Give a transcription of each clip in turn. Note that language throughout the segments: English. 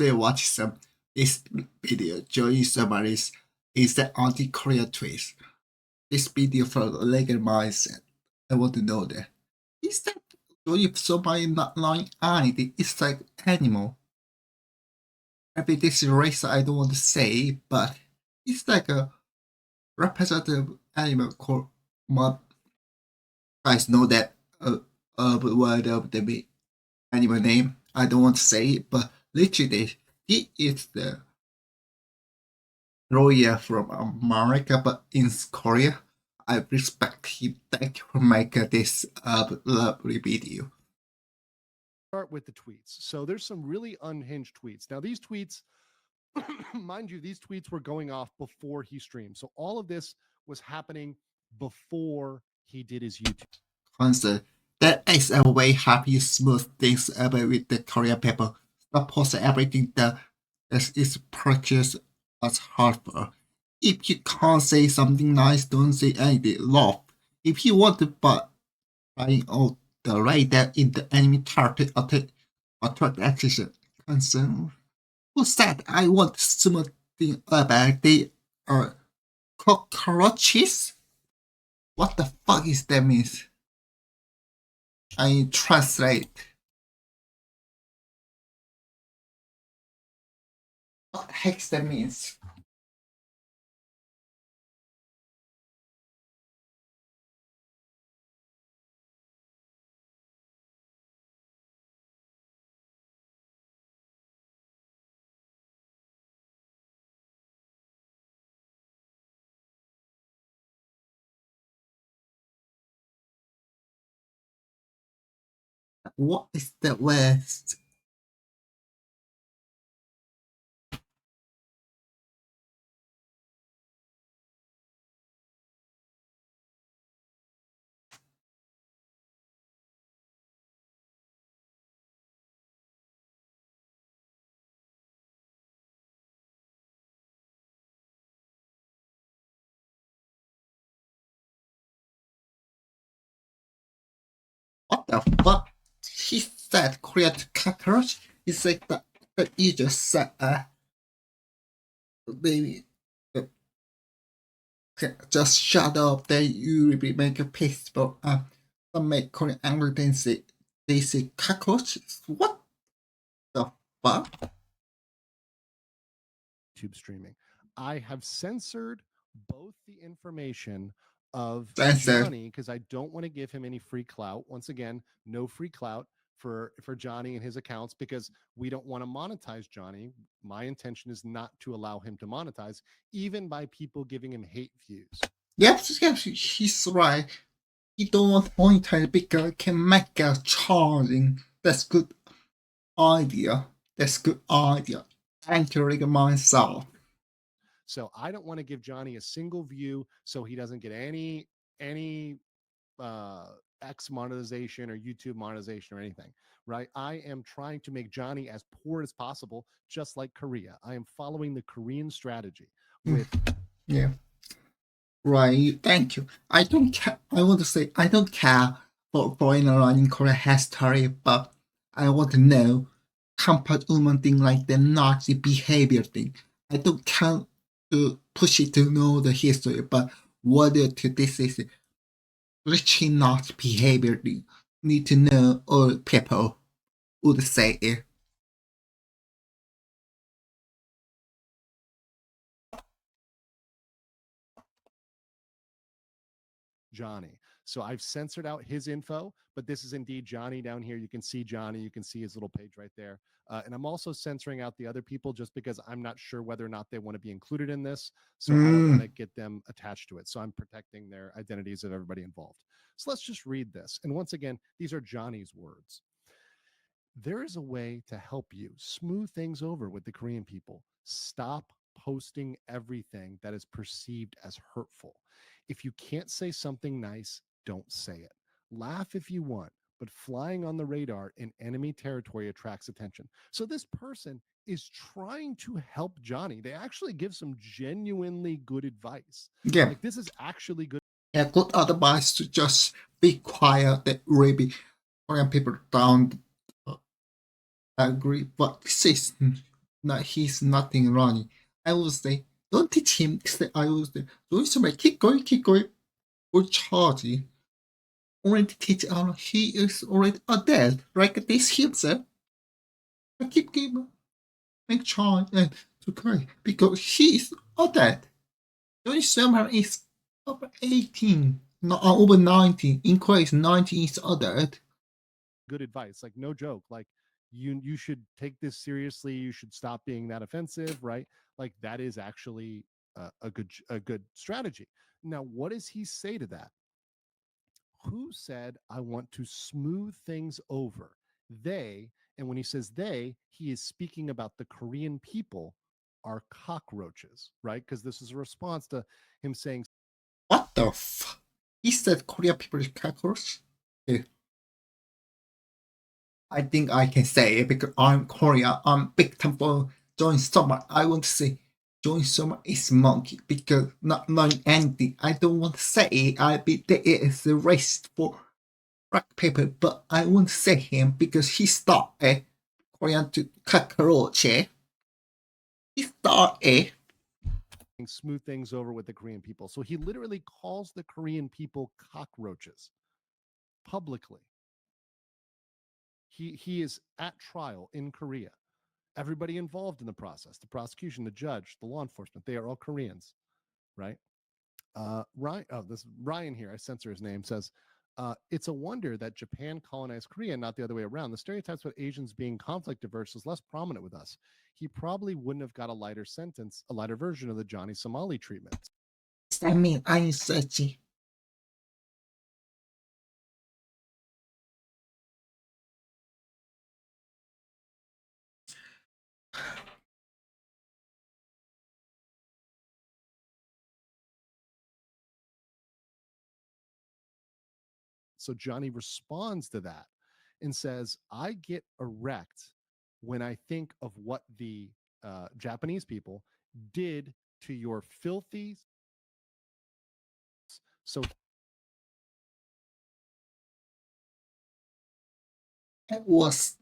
actually watch this video. Joey Somail is the anti-Korea twist. This video from Legal Mindset. I want to know that. Is that Joey Somail not lying anything? It's like animal. Maybe this is race I don't want to say, but it's like a representative animal called what guys know that word of the animal name. I don't want to say it, but literally he is the lawyer from America, but in Korea. I respect him. Thank you for making this lovely video. Start with the tweets. So there's some really unhinged tweets. Now these tweets, mind you, these tweets were going off before he streamed. So all of this was happening before he did his YouTube concert. That is a way happy, smooth things about with the Korean people. Not post everything that is purchased as harmful. If you can't say something nice, don't say anything. Love. If you want to buy out the right that in the enemy target attract action concern. Who said I want something about they are cockroaches? What the fuck is that means? I translate. What the heck that means? What is the West? What the fuck? He said create cockroach? It's like that you just said baby just shut up then you will be make a piece but some make Korean angry then they say cockroach. What the fuck? YouTube streaming. I have censored both the information of Censored. Johnny because I don't want to give him any free clout. Once again, no free clout for Johnny and his accounts because we don't want to monetize Johnny. My intention is not to allow him to monetize, even by people giving him hate views. Yes, he's right. He don't want monetize because can make a charging. That's good idea. That's good idea. Anchoring myself. So I don't want to give Johnny a single view so he doesn't get any X monetization or YouTube monetization or anything, right? I am trying to make Johnny as poor as possible, just like Korea. I am following the Korean strategy with yeah. Right, thank you. I don't care. I want to say I don't care for foreigner in Korea history, but I want to know compared woman thing like the Nazi behavior thing. I don't care to push it to know the history, but whether to this is literally not behavior thing. Need to know all people would say it. Johnny. So I've censored out his info, but this is indeed Johnny down here. You can see Johnny. You can see his little page right there. And I'm also censoring out the other people just because I'm not sure whether or not they want to be included in this. So I don't want to get them attached to it. So I'm protecting their identities of everybody involved. So let's just read this. And once again, these are Johnny's words. There is a way to help you smooth things over with the Korean people. Stop posting everything that is perceived as hurtful. If you can't say something nice, don't say it. Laugh if you want, but flying on the radar in enemy territory attracts attention. So this person is trying to help Johnny. They actually give some genuinely good advice. Yeah. Like this is actually good. Yeah, good advice to just be quiet. That really Korean people don't agree. But this is No, he's nothing wrong. I would say, don't teach him. I would say, don't somebody keep going, or charge. Already teach he is already a dead, like this himself. I keep make charge and to correct because he is a dead. Don't somebody is over 18, not over 19. In case 19 is adult. Good advice, like no joke. Like you should take this seriously. You should stop being that offensive, right? Like that is actually a good strategy. Now, what does he say to that? Who said I want to smooth things over? They, and when he says they, he is speaking about the Korean people are cockroaches, right? Because this is a response to him saying What the He said Korean people is cockroach? Yeah, I think I can say it because I'm Korea. I'm big time for Join Summer. I want to say Join Summer is monkey because not knowing anything. I don't want to say it. I be there is a race for black people, but I won't say him because he started Korean to cockroach. He started. smooth things over with the Korean people. So he literally calls the Korean people cockroaches publicly. He is at trial in Korea. Everybody involved in the process, the prosecution, the judge, the law enforcement, they are all Koreans, right? Ryan, oh, this Ryan here, I censor his name, says, it's a wonder that Japan colonized Korea, not the other way around. The stereotypes about Asians being conflict averse is less prominent with us. He probably wouldn't have got a lighter sentence, a lighter version of the Johnny Somali treatment. I mean, I'm searching. So Johnny responds to that and says, I get erect when I think of what the Japanese people did to your filthy. So It was.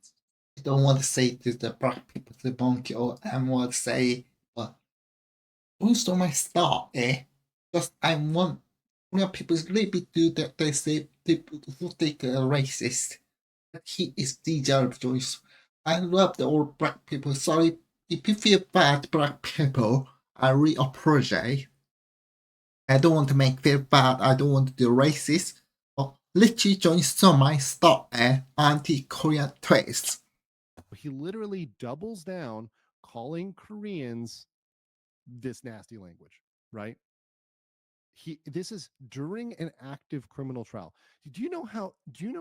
I don't want to say to the black people, the monkey, or I want to say, but also my star, Just I want people really do that. They say people who think are racist. But he is deserved choice. I love the old black people. Sorry if you feel bad, black people. I really apologize. I don't want to make feel bad. I don't want to do racist. But literally join some my stop anti-Korean twist. he literally doubles down, calling Koreans this nasty language, right? This is during an active criminal trial. Do you know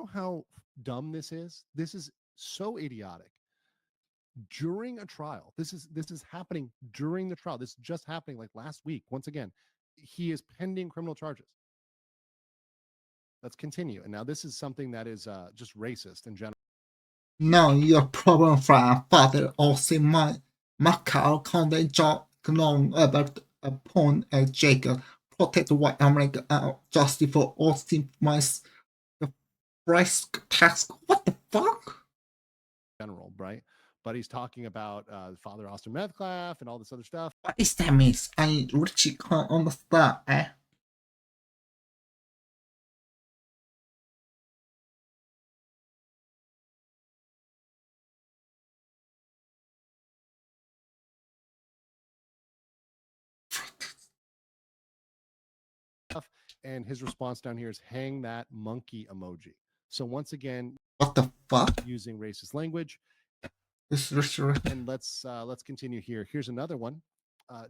how dumb this is? This is so idiotic. During a trial. This is happening during the trial. This is just happening like last week. Once again, he is pending criminal charges. Let's continue. And now this is something that is just racist in general. Now your problem from father also my Macau content John long about upon a Jacob protect white America justice for Austin my price tax. What the fuck? General, right? But he's talking about Father Austin Metcalf and all this other stuff. What is that means? I really can't understand. And his response down here is hang that monkey emoji. So once again, What the fuck? using racist language. This restaurant. And let's continue here. Here's another one.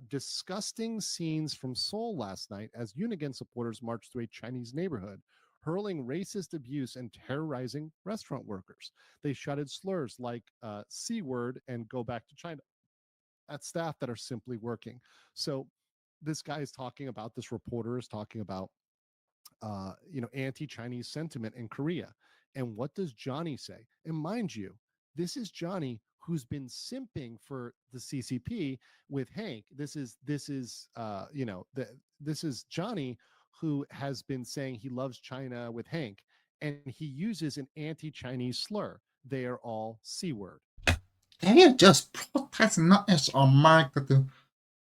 Disgusting scenes from Seoul last night as Unigen supporters marched through a Chinese neighborhood, hurling racist abuse and terrorizing restaurant workers. They shouted slurs like C word and go back to China at staff that are simply working. So this guy is talking about, this reporter is talking about anti-Chinese sentiment in Korea. And what does Johnny say? And mind you, this is Johnny who's been simping for the CCP with Hank. This is Johnny who has been saying he loves China with Hank, and he uses an anti-Chinese slur. They are all C word. They are just protesting not as America to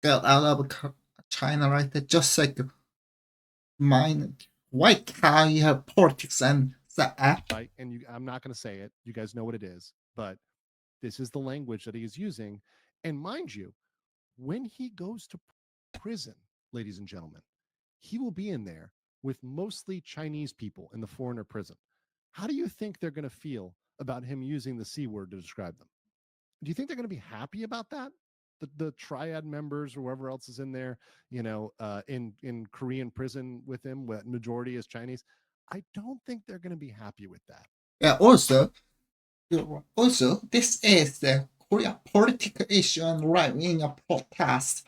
get out of China, right? They're just like mind white cow, you have politics and that. Right? And I'm not going to say it. You guys know what it is, but this is the language that he is using. And mind you, when he goes to prison, ladies and gentlemen, he will be in there with mostly Chinese people in the foreigner prison. How do you think they're going to feel about him using the C word to describe them? Do you think they're going to be happy about that? The triad members or whoever else is in there, in Korean prison with him, what majority is Chinese. I don't think they're going to be happy with that. Yeah, also, this is the Korea political issue and right wing protest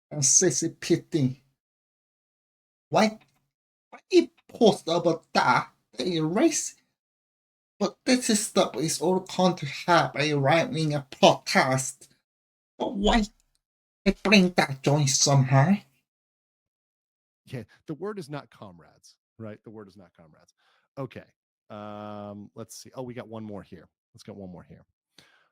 and CCPT. Why he post about that? They erase. But this is stuff is all going to have a right wing protest. But why they bring that joint somehow? Yeah, the word is not comrades, right? The word is not comrades. Okay. Let's see. Oh, we got one more here. Let's get one more here.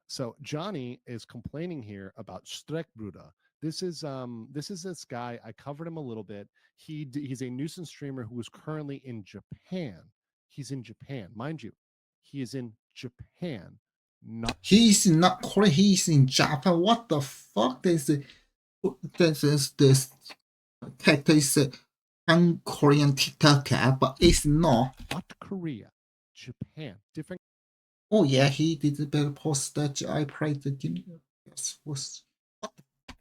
So Johnny is complaining here about Streckbruder. This is this guy. I covered him a little bit. He's a nuisance streamer who is currently in Japan. He's in Japan, mind you. He is in Japan, not He's not Korea, he's in Japan. What the fuck? This character is a Korean TikToker, but it's not. Korea, Japan. Different Oh yeah, he did a better post that I played the game. Yes, was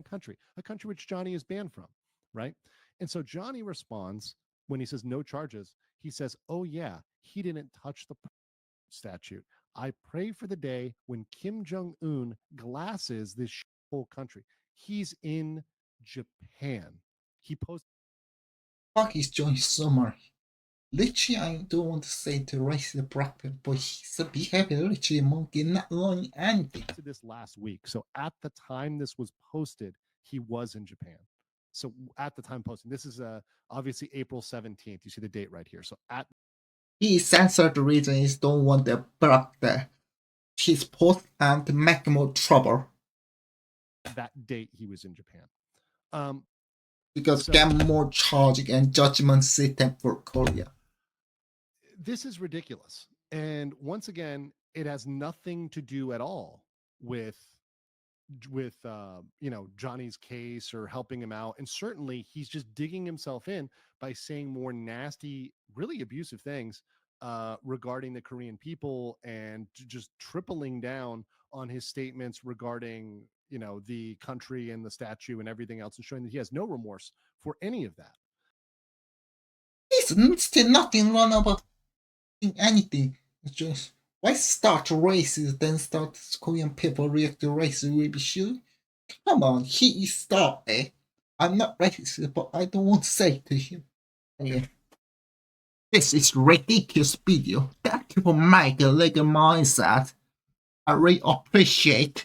country, a country which Johnny is banned from, right? And so Johnny responds when he says no charges. He says, "Oh yeah, he didn't touch the statute. I pray for the day when Kim Jong Un glasses this whole country." He's in Japan. He posted fuck is Johnny Summer. Literally, I don't want to say to raise the bracket, but he's a behavior literally monkey, not learning anything. this last week. So at the time this was posted, he was in Japan. So at the time posting, this is obviously April 17th. You see the date right here. So at He censored the reason is don't want to block his post and make more trouble. that date, he was in Japan. Because get more charging and judgment system for Korea. This is ridiculous. And once again, it has nothing to do at all with Johnny's case or helping him out. And certainly he's just digging himself in by saying more nasty, really abusive things regarding the Korean people and just tripling down on his statements regarding the country and the statue and everything else, and showing that he has no remorse for any of that. There's still nothing wrong about anything. It's just why start racist then start Korean people react to racist will be sure? Come on, he started. I'm not racist, but I don't want to say to him. Yeah. This is ridiculous video. Thank you for making a like mindset. I really appreciate